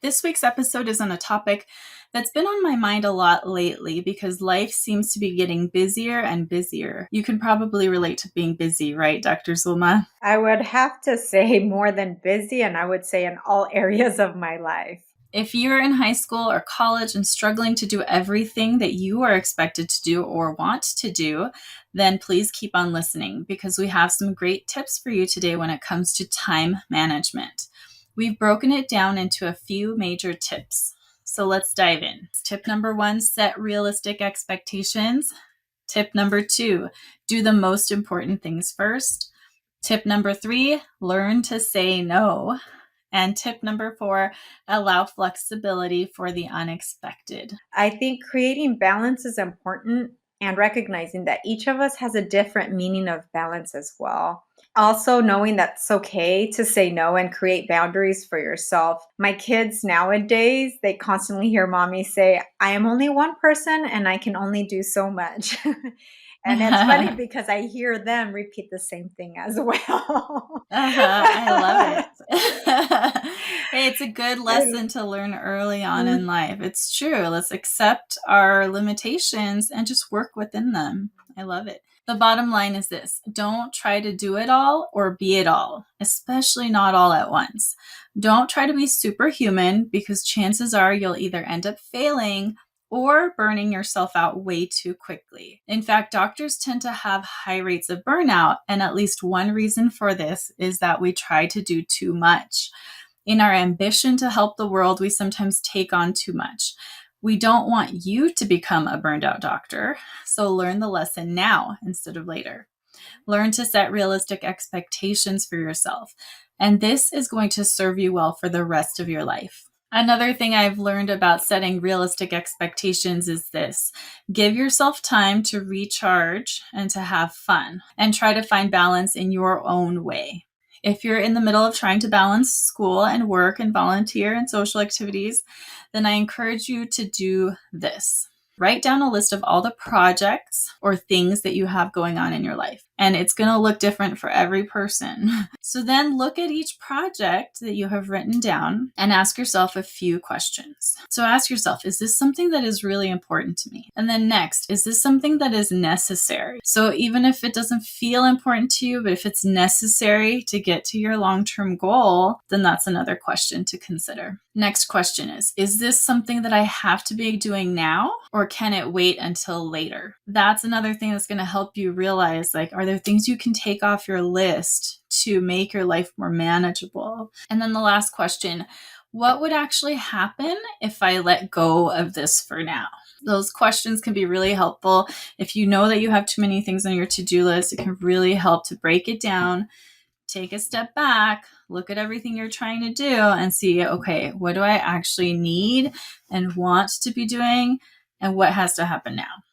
This week's episode is on a topic that's been on my mind a lot lately because life seems to be getting busier and busier. You can probably relate to being busy, right, Dr. Zulma? I would have to say more than busy, and I would say in all areas of my life. If you're in high school or college and struggling to do everything that you are expected to do or want to do, then please keep on listening because we have some great tips for you today when it comes to time management. We've broken it down into a few major tips. So let's dive in. Tip number 1, set realistic expectations. Tip number 2, do the most important things first. Tip number 3, learn to say no. And tip number 4, allow flexibility for the unexpected. I think creating balance is important and recognizing that each of us has a different meaning of balance as well. Also, knowing that it's okay to say no and create boundaries for yourself. My kids nowadays, they constantly hear mommy say, I am only one person and I can only do so much. And it's funny because I hear them repeat the same thing as well. I love it. Hey, it's a good lesson to learn early on in And life. It's true. Let's accept our limitations and just work within them. I love it. The bottom line is this: don't try to do it all or be it all, especially not all at once. Don't try to be superhuman because chances are you'll either end up failing or burning yourself out way too quickly. In fact, doctors tend to have high rates of burnout, and at least one reason for this is that we try to do too much. In our ambition to help the world, we sometimes take on too much. We don't want you to become a burned out doctor, so learn the lesson now instead of later. Learn to set realistic expectations for yourself, and this is going to serve you well for the rest of your life. Another thing I've learned about setting realistic expectations is this: give yourself time to recharge and to have fun, and try to find balance in your own way. If you're in the middle of trying to balance school and work and volunteer and social activities, then I encourage you to do this. Write down a list of all the projects or things that you have going on in your life. And it's going to look different for every person. So then look at each project that you have written down and ask yourself a few questions. So ask yourself, is this something that is really important to me? And then next, is this something that is necessary? So even if it doesn't feel important to you, but if it's necessary to get to your long-term goal, then that's another question to consider. Next question is this something that I have to be doing now, or can it wait until later? That's another thing that's going to help you realize, like, are there things you can take off your list to make your life more manageable? And then the last question, what would actually happen if I let go of this for now? Those questions can be really helpful. If you know that you have too many things on your to-do list, it can really help to break it down, take a step back, look at everything you're trying to do and see, okay, what do I actually need and want to be doing, and what has to happen now?